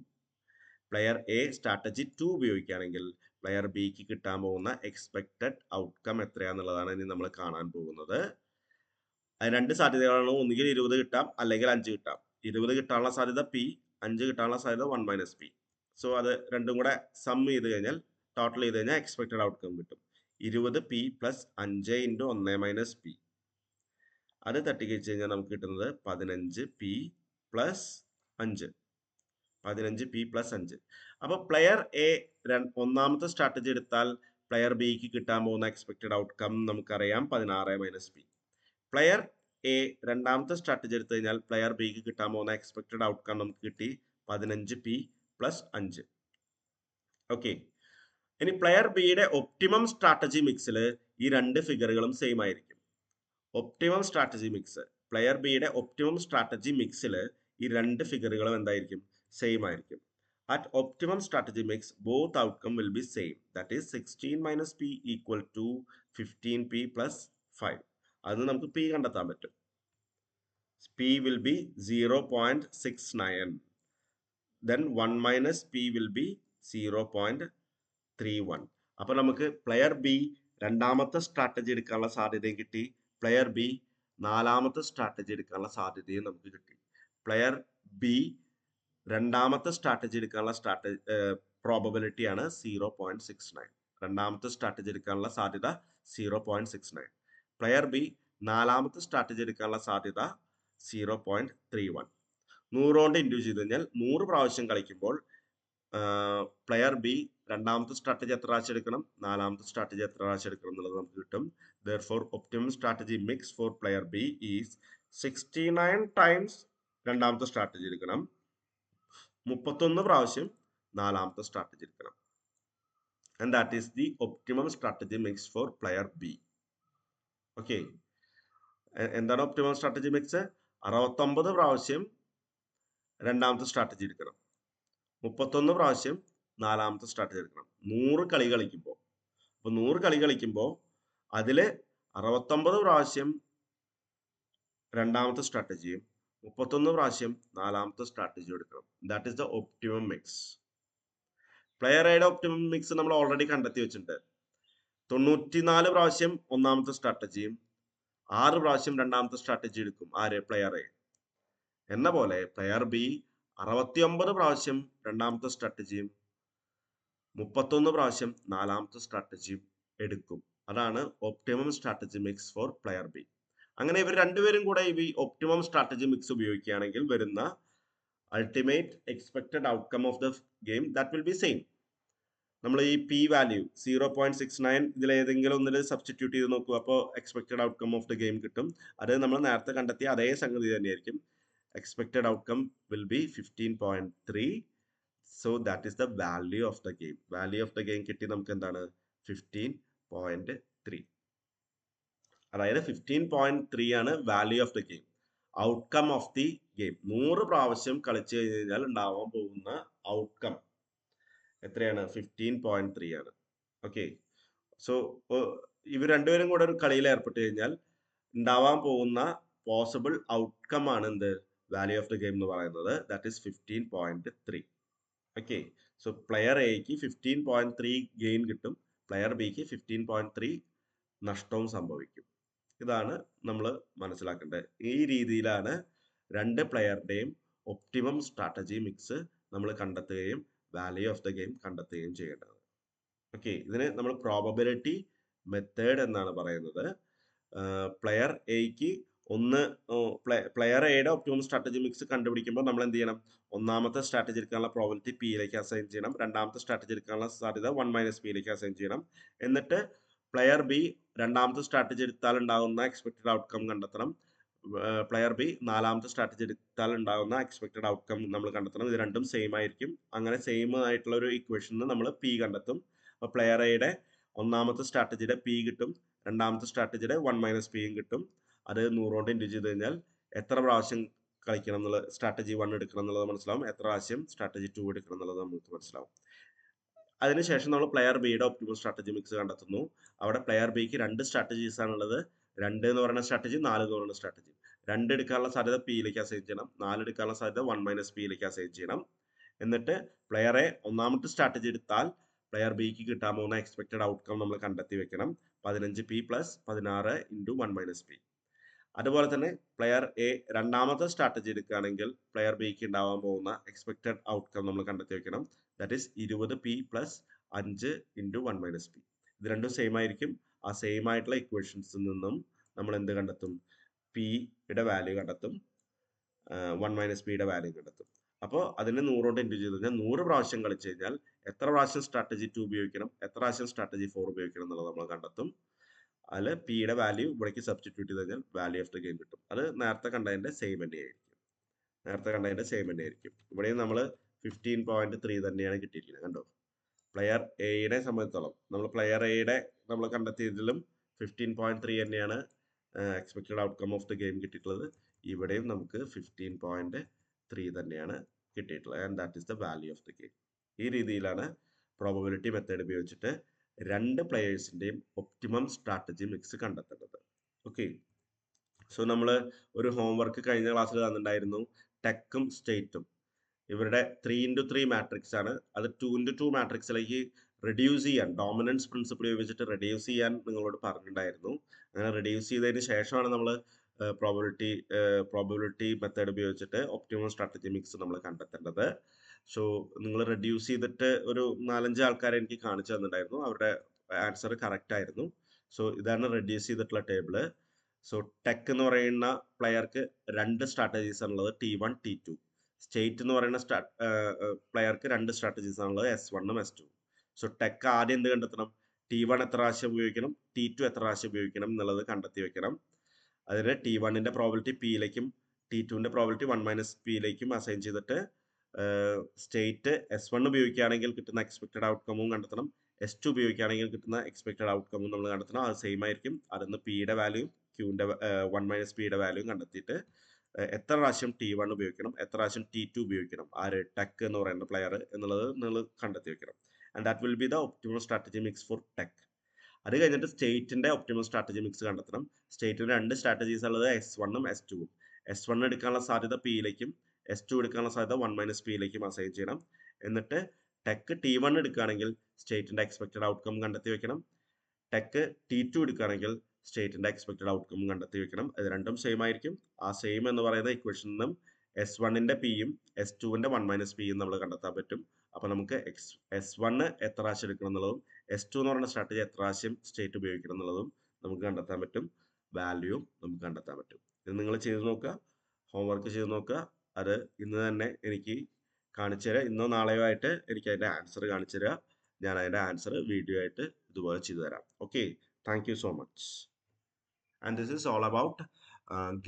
Player A strategy 2 ഉപയോഗിക്കുകയാണെങ്കിൽ പ്ലെയർ ബിക്ക് കിട്ടാൻ പോകുന്ന എക്സ്പെക്റ്റഡ് ഔട്ട്കം എത്രയാന്നുള്ളതാണ് ഇനി നമ്മൾ കാണാൻ പോകുന്നത്. അത് രണ്ട് സാധ്യതകളാണ്. ഒന്നുകിൽ 20 കിട്ടാം, അല്ലെങ്കിൽ 5 കിട്ടാം. 20 കിട്ടാനുള്ള സാധ്യത പി, 5 കിട്ടാനുള്ള സാധ്യത 1 മൈനസ് പി. സോ അത് രണ്ടും കൂടെ സം ചെയ്ത് കഴിഞ്ഞാൽ, ടോട്ടൽ ചെയ്ത് കഴിഞ്ഞാൽ എക്സ്പെക്റ്റഡ് ഔട്ട്കം കിട്ടും. 20p plus 5 into 1 minus P. അത് തട്ടിക്കഴിച്ച് കഴിഞ്ഞാൽ നമുക്ക് കിട്ടുന്നത് 15p പ്ലസ് 5. 15p plus 5. അപ്പോൾ പ്ലെയർ എ ഒന്നാമത്തെ സ്ട്രാറ്റജി എടുത്താൽ പ്ലെയർ ബിക്ക് കിട്ടാൻ പോകുന്ന എക്സ്പെക്റ്റഡ് ഔട്ട്കം നമുക്കറിയാം 16 മൈനസ് പി. പ്ലെയർ എ രണ്ടാമത്തെ സ്ട്രാറ്റജി എടുത്തു കഴിഞ്ഞാൽ പ്ലെയർ ബിക്ക് കിട്ടാൻ പോകുന്ന എക്സ്പെക്റ്റഡ് ഔട്ട്കം നമുക്ക് കിട്ടി 15p പ്ലസ് 5. ഓക്കെ, ഇനി പ്ലെയർ ബിയുടെ ഒപ്റ്റിമം സ്ട്രാറ്റജി മിക്സിൽ ഈ രണ്ട് ഫിഗറുകളും സെയിം ആയിരിക്കും. ഒപ്റ്റിമം സ്ട്രാറ്റജി മിക്സ്, പ്ലെയർ ബിയുടെ ഒപ്റ്റിമം സ്ട്രാറ്റജി മിക്സിൽ ഈ രണ്ട് ഫിഗറുകളും എന്തായിരിക്കും? സെയിം ആയിരിക്കും. At optimum strategy mix, both outcome will be same. That is 16 minus p equal to 15p plus 5. അത് നമുക്ക് p കണ്ടെത്താൻ പറ്റും. p will be 0.69. Then 1 minus p will be 0.31. അപ്പോൾ നമുക്ക് പ്ലെയർ ബി രണ്ടാമത്തെ സ്ട്രാറ്റജി എടുക്കാനുള്ള സാധ്യതയും കിട്ടി, പ്ലെയർ ബി നാലാമത്തെ സ്ട്രാറ്റജി എടുക്കാനുള്ള സാധ്യതയും നമുക്ക് കിട്ടി. പ്ലെയർ ബി രണ്ടാമത്തെ സ്ട്രാറ്റജി എടുക്കാനുള്ള പ്രോബബിലിറ്റി ആണ് 0.69. രണ്ടാമത്തെ സ്ട്രാറ്റജി എടുക്കാനുള്ള സാധ്യത 0.69. പ്ലെയർ ബി നാലാമത്തെ സ്ട്രാറ്റജി എടുക്കാനുള്ള സാധ്യത 0.31. 100 കൊണ്ട് ഇൻഡ്യൂസ് ചെയ്ത് കഴിഞ്ഞാൽ 100 പ്രാവശ്യം കളിക്കുമ്പോൾ പ്ലെയർ ബി രണ്ടാമത്തെ സ്ട്രാറ്റജി എത്ര പ്രാവശ്യം എടുക്കണം, നാലാമത്തെ സ്ട്രാറ്റജി എത്ര പ്രാവശ്യം എടുക്കണം എന്നുള്ളത് നമുക്ക് കിട്ടും. Therefore, optimum strategy mix for player B is 69 times രണ്ടാമത്തെ സ്ട്രാറ്റജി എടുക്കണം, 31 പ്രാവശ്യം നാലാമത്തെ സ്ട്രാറ്റജി എടുക്കണം. And that is the optimum strategy mix for player B. Okay. എന്താണ് ഒപ്റ്റിമം സ്ട്രാറ്റജി മിക്സ്? 69 പ്രാവശ്യം രണ്ടാമത്തെ സ്ട്രാറ്റജി എടുക്കണം, 31 പ്രാവശ്യം നാലാമത്തെ സ്ട്രാറ്റജി എടുക്കണം. 100 കളി കളിക്കുമ്പോൾ, അപ്പോൾ 100 കളി കളിക്കുമ്പോൾ അതിൽ 69 പ്രാവശ്യം രണ്ടാമത്തെ സ്ട്രാറ്റജിയും 31 പ്രാവശ്യം നാലാമത്തെ സ്ട്രാറ്റജിയും എടുക്കണം. That is the optimum mix. Player എയുടെ ഒപ്റ്റിമം മിക്സ് നമ്മൾ ഓൾറെഡി കണ്ടെത്തി വെച്ചിട്ടുണ്ട്. 94 പ്രാവശ്യം ഒന്നാമത്തെ സ്ട്രാറ്റജിയും 6 പ്രാവശ്യം രണ്ടാമത്തെ സ്ട്രാറ്റജി എടുക്കും ആര്? Player A. എന്ന പോലെ പ്ലെയർ ബി 69 പ്രാവശ്യം രണ്ടാമത്തെ സ്ട്രാറ്റജിയും 31 പ്രാവശ്യം നാലാമത്തെ സ്ട്രാറ്റജിയും എടുക്കും. അതാണ് optimum strategy mix for player B. അങ്ങനെ ഇവർ രണ്ടുപേരും കൂടെ ഈ ഒപ്റ്റിമം സ്ട്രാറ്റജി മിക്സ് ഉപയോഗിക്കുകയാണെങ്കിൽ വരുന്ന ultimate expected outcome of the game that will B same. നമ്മൾ ഈ പി വാല്യൂ 0.69 ഇതിലേതെങ്കിലും ഒന്നിൽ സബ്സ്റ്റിറ്റ്യൂട്ട് ചെയ്ത് നോക്കുക, അപ്പോൾ expected outcome of the game കിട്ടും. അത് നമ്മൾ നേരത്തെ കണ്ടെത്തിയ അതേ സംഗതി തന്നെയായിരിക്കും. Expected outcome will B 15.3. So that is the value of the game. Value of the game കിട്ടി നമുക്ക് എന്താണ്? 15.3. അതായത് 15.3 ആണ് value of the game. Outcome of the game 100 പ്രാവശ്യം കളിച്ചു കഴിഞ്ഞാൽ ഉണ്ടാവാൻ പോകുന്ന ഔട്ട്കം എത്രയാണ്? 15.3 ആണ്. ഓക്കെ. സോ ഇവർ രണ്ടുപേരും കൂടെ ഒരു കളിയിൽ ഏർപ്പെട്ട് കഴിഞ്ഞാൽ ഉണ്ടാവാൻ പോകുന്ന പോസിബിൾ ഔട്ട്കം ആണ് എന്ത്? വാല്യൂ ഓഫ് ദ ഗെയിം എന്ന് പറയുന്നത്. That is 15.3. Okay. So player എക്ക് 15.3 ഗെയിൻ കിട്ടും, പ്ലെയർ ബിക്ക് 15.3 നഷ്ടവും സംഭവിക്കും. ഇതാണ് നമ്മൾ മനസ്സിലാക്കേണ്ടത്. ഈ രീതിയിലാണ് രണ്ട് പ്ലെയറുടെയും ഒപ്റ്റിമം സ്ട്രാറ്റജി മിക്സ് നമ്മൾ കണ്ടെത്തുകയും വാല്യൂ ഓഫ് ദ ഗെയിം കണ്ടെത്തുകയും ചെയ്യേണ്ടത്. ഓക്കെ. ഇതിന് നമ്മൾ പ്രോബബിലിറ്റി മെത്തേഡ് എന്നാണ് പറയുന്നത്. പ്ലെയർ എക്ക് പ്ലെയർ എയുടെ ഒപ്റ്റിമം സ്ട്രാറ്റജി മിക്സ് കണ്ടുപിടിക്കുമ്പോൾ നമ്മൾ എന്ത് ചെയ്യണം? ഒന്നാമത്തെ സ്ട്രാറ്റജി എടുക്കാനുള്ള പ്രോബിലിറ്റി പിയിലേക്ക് അസൈൻ ചെയ്യണം, രണ്ടാമത്തെ സ്ട്രാറ്റജി എടുക്കാനുള്ള സാധ്യത 1 - പിയിലേക്ക് അസൈൻ ചെയ്യണം. എന്നിട്ട് പ്ലെയർ ബി രണ്ടാമത്തെ സ്ട്രാറ്റജി എടുത്താൽ ഉണ്ടാകുന്ന എക്സ്പെക്റ്റഡ് ഔട്ട്കം കണ്ടെത്തണം. പ്ലെയർ ബി നാലാമത്തെ സ്ട്രാറ്റജി എടുത്താൽ ഉണ്ടാകുന്ന എക്സ്പെക്റ്റഡ് ഔട്ട്കം നമ്മൾ കണ്ടെത്തണം. ഇത് രണ്ടും സെയിം ആയിരിക്കും. അങ്ങനെ സെയിം ആയിട്ടുള്ള ഒരു ഇക്വേഷനിൽ നമ്മൾ പി കണ്ടെത്തും. അപ്പോൾ പ്ലെയർ എയുടെ ഒന്നാമത്തെ സ്ട്രാറ്റജിയുടെ പി കിട്ടും, രണ്ടാമത്തെ സ്ട്രാറ്റജിയുടെ 1 - പിയും കിട്ടും. അത് 100 കൊണ്ട് ഇൻറ്റു ചെയ്ത് കഴിഞ്ഞാൽ എത്ര പ്രാവശ്യം കളിക്കണം എന്നുള്ളത്, സ്ട്രാറ്റജി 1 എടുക്കണം എന്നുള്ളത് മനസ്സിലാവും, എത്ര പ്രാവശ്യം സ്ട്രാറ്റജി 2 എടുക്കണം എന്നുള്ളത് നമുക്ക് മനസ്സിലാവും. അതിനുശേഷം നമ്മൾ പ്ലെയർ ബിയുടെ ഒപ്റ്റിമൽ സ്ട്രാറ്റജി മിക്സ് കണ്ടെത്തുന്നു. അവിടെ പ്ലെയർ ബിക്ക് 2 സ്ട്രാറ്റജീസ് ആണുള്ളത്. 2 എന്ന് പറയുന്ന സ്ട്രാറ്റജി, 4 എന്ന് പറയുന്ന സ്ട്രാറ്റജി. 2 എടുക്കാനുള്ള സാധ്യത പിയിലേക്ക് അസൈൻ ചെയ്യണം, 4 എടുക്കാനുള്ള സാധ്യത 1 - പിയിലേക്ക് അസൈൻ ചെയ്യണം. എന്നിട്ട് പ്ലെയർ എ ഒന്നാമത്തെ സ്ട്രാറ്റജി എടുത്താൽ പ്ലെയർ ബിക്ക് കിട്ടാൻ പോകുന്ന എക്സ്പെക്റ്റഡ് ഔട്ട്കം നമ്മൾ കണ്ടെത്തി വെക്കണം. 15p + 16 × 1 - p. അതുപോലെ തന്നെ പ്ലെയർ എ രണ്ടാമത്തെ സ്ട്രാറ്റജി എടുക്കുകയാണെങ്കിൽ പ്ലെയർ ബിക്ക് ഉണ്ടാവാൻ പോകുന്ന എക്സ്പെക്റ്റഡ് ഔട്ട്കം നമ്മൾ കണ്ടെത്തി വെക്കണം. That is 20p + 5 × 1 - p. ഇത് രണ്ടും സെയിം ആയിരിക്കും. ആ സെയിം ആയിട്ടുള്ള ഇക്വേഷൻസിൽ നിന്നും നമ്മൾ എന്ത് കണ്ടെത്തും? പിയുടെ വാല്യൂ കണ്ടെത്തും, 1 - പിയുടെ വാല്യൂ കണ്ടെത്തും. അപ്പോൾ അതിനെ 100 കൊണ്ട് ഇൻറ്റു ചെയ്ത് കഴിഞ്ഞാൽ 100 പ്രാവശ്യം കളിച്ചു കഴിഞ്ഞാൽ എത്ര പ്രാവശ്യം സ്ട്രാറ്റജി 2 ഉപയോഗിക്കണം, എത്ര പ്രാവശ്യം സ്ട്രാറ്റജി 4 ഉപയോഗിക്കണം എന്നുള്ളത് നമ്മൾ കണ്ടെത്തും. അതിൽ പിയുടെ വാല്യൂ ഇവിടേക്ക് സബ്സ്റ്റിറ്റ്യൂട്ട് ചെയ്ത് കഴിഞ്ഞാൽ വാല്യൂ ഓഫ് ദ ഗെയിം കിട്ടും. അത് നേരത്തെ കണ്ടതിൻ്റെ സെയിം തന്നെയായിരിക്കും. ഇവിടെയും നമ്മൾ 15.3 തന്നെയാണ് കിട്ടിയിരിക്കുന്നത്. കണ്ടോ? പ്ലെയർ എയുടെ സംബന്ധിച്ചോളം നമ്മൾ കണ്ടെത്തിയതിലും 15.3 തന്നെയാണ് expected outcome of the game കിട്ടിയിട്ടുള്ളത്. ഇവിടെയും നമുക്ക് 15.3 തന്നെയാണ് കിട്ടിയിട്ടുള്ളത്. And that is the value of the game. ഈ രീതിയിലാണ് പ്രോബബിലിറ്റി മെത്തേഡ് ഉപയോഗിച്ചിട്ട് രണ്ട് പ്ലെയേഴ്സിൻ്റെയും ഒപ്റ്റിമം സ്ട്രാറ്റജി മിക്സ് കണ്ടെത്തേണ്ടത്. ഓക്കെ. സോ നമ്മൾ ഒരു ഹോംവർക്ക് കഴിഞ്ഞ ക്ലാസ്സിൽ തന്നിട്ടുണ്ടായിരുന്നു. ടെക്കും സ്റ്റേറ്റും ഇവരുടെ 3x3 മാട്രിക്സ് ആണ്. അത് 2x2 മാട്രിക്സിലേക്ക് റെഡ്യൂസ് ചെയ്യാൻ, ഡോമിനൻസ് പ്രിൻസിപ്പിൾ ഉപയോഗിച്ചിട്ട് റെഡ്യൂസ് ചെയ്യാൻ നിങ്ങളോട് പറഞ്ഞിട്ടുണ്ടായിരുന്നു. അങ്ങനെ റെഡ്യൂസ് ചെയ്തതിന് ശേഷമാണ് നമ്മൾ പ്രോബബിലിറ്റി മെത്തേഡ് ഉപയോഗിച്ചിട്ട് ഒപ്റ്റിമം സ്ട്രാറ്റജി മിക്സ് നമ്മൾ കണ്ടെത്തേണ്ടത്. സോ നിങ്ങൾ റെഡ്യൂസ് ചെയ്തിട്ട് ഒരു 4-5 ആൾക്കാരെ എനിക്ക് കാണിച്ചു തന്നിട്ടുണ്ടായിരുന്നു. അവരുടെ ആൻസർ കറക്റ്റ് ആയിരുന്നു. സോ ഇതാണ് റെഡ്യൂസ് ചെയ്തിട്ടുള്ള ടേബിള്. സോ ടെക് എന്ന് പറയുന്ന പ്ലെയർക്ക് 2 സ്ട്രാറ്റജീസ് ആണുള്ളത്, T1 T2. സ്റ്റേറ്റ് എന്ന് പറയുന്ന പ്ലെയർക്ക് 2 സ്ട്രാറ്റജീസ് ആണുള്ളത്, S1 S2. സോ ടെക് ആദ്യം എന്ത് കണ്ടെത്തണം? T1 എത്ര പ്രാവശ്യം ഉപയോഗിക്കണം, T2 എത്ര പ്രാവശ്യം ഉപയോഗിക്കണം എന്നുള്ളത് കണ്ടെത്തി വെക്കണം. അതിന് T1ന്റെ പ്രോബിലിറ്റി പിയിലേക്കും T2ന്റെ പ്രോബിലിറ്റി 1 - പിയിലേക്കും അസൈൻ ചെയ്തിട്ട് സ്റ്റേറ്റ് S1 ഉപയോഗിക്കുകയാണെങ്കിൽ കിട്ടുന്ന എക്സ്പെക്റ്റഡ് ഔട്ട്കമും കണ്ടെത്തണം, S2 ഉപയോഗിക്കുകയാണെങ്കിൽ കിട്ടുന്ന എക്സ്പെക്റ്റഡ് ഔട്ട്കമും നമ്മൾ കണ്ടെത്തണം. അത് സെയിം ആയിരിക്കും. അതിന് പിയുടെ വാല്യൂ, ക്യൂവിൻ്റെ 1 - പിയുടെ വാല്യൂ കണ്ടെത്തിയിട്ട് എത്ര പ്രാവശ്യം T1 ഉപയോഗിക്കണം, എത്ര പ്രാവശ്യം T2 ഉപയോഗിക്കണം, ടെക് എന്ന് പറയുന്ന പ്ലെയർ എന്നുള്ളത് നിങ്ങൾ കണ്ടെത്തി വെക്കണം. And that will be the optimal strategy mix for tech. അത് കഴിഞ്ഞിട്ട് സ്റ്റേറ്റിന്റെ ഒപ്റ്റിമൽ സ്ട്രാറ്റജി മിക്സ് കണ്ടെത്തണം. സ്റ്റേറ്റിന് 2 സ്ട്രാറ്റജീസ് ഉള്ളത്, S1 S2. S1 എടുക്കാനുള്ള സാധ്യത പിയിലേക്കും S2 എടുക്കാനുള്ള സാധ്യത 1 - പിയിലേക്കും അസൈൻ ചെയ്യണം. എന്നിട്ട് ടെക് T1 എടുക്കുകയാണെങ്കിൽ സ്റ്റേറ്റിന്റെ എക്സ്പെക്റ്റഡ് ഔട്ട്കം കണ്ടെത്തി വെക്കണം. ടെക് T2 എടുക്കുകയാണെങ്കിൽ സ്റ്റേറ്റിന്റെ എക്സ്പെക്റ്റഡ് ഔട്ട്കം കണ്ടെത്തി വെക്കണം. ഇത് രണ്ടും സെയിം ആയിരിക്കും. ആ സെയിം എന്ന് പറയുന്ന ഇക്വേഷനിൽ നിന്നും S1ന്റെ പിയും S2ന്റെ 1 - പിയും നമ്മൾ കണ്ടെത്താൻ പറ്റും. അപ്പോൾ നമുക്ക് S1 എത്ര പ്രാവശ്യം എടുക്കണം എന്നുള്ളതും S2 എന്ന് പറയുന്ന സ്ട്രാറ്റജി എത്ര പ്രാവശ്യം സ്റ്റേറ്റ് ഉപയോഗിക്കണം എന്നുള്ളതും നമുക്ക് കണ്ടെത്താൻ പറ്റും. വാല്യൂവും നമുക്ക് കണ്ടെത്താൻ പറ്റും. ഇത് നിങ്ങൾ ചെയ്ത് നോക്കുക, ഹോംവർക്ക് ചെയ്ത് നോക്കുക. അത് ഇന്ന് തന്നെ എനിക്ക് കാണിച്ചു തരാം. ഇന്നോ നാളെയോ ആയിട്ട് എനിക്ക് അതിൻ്റെ ആൻസർ കാണിച്ചു തരിക. ഞാൻ അതിൻ്റെ ആൻസർ വീഡിയോ ആയിട്ട് ഇതുപോലെ ചെയ്തു തരാം. Okay, thank you so much. And this is all about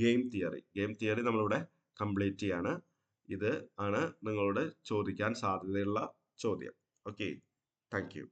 game theory. Game theory നമ്മളിവിടെ കംപ്ലീറ്റ് ചെയ്യാണ്. ഇത് ആണ് നിങ്ങളോട് ചോദിക്കാൻ സാധ്യതയുള്ള ചോദ്യം. Okay, thank you.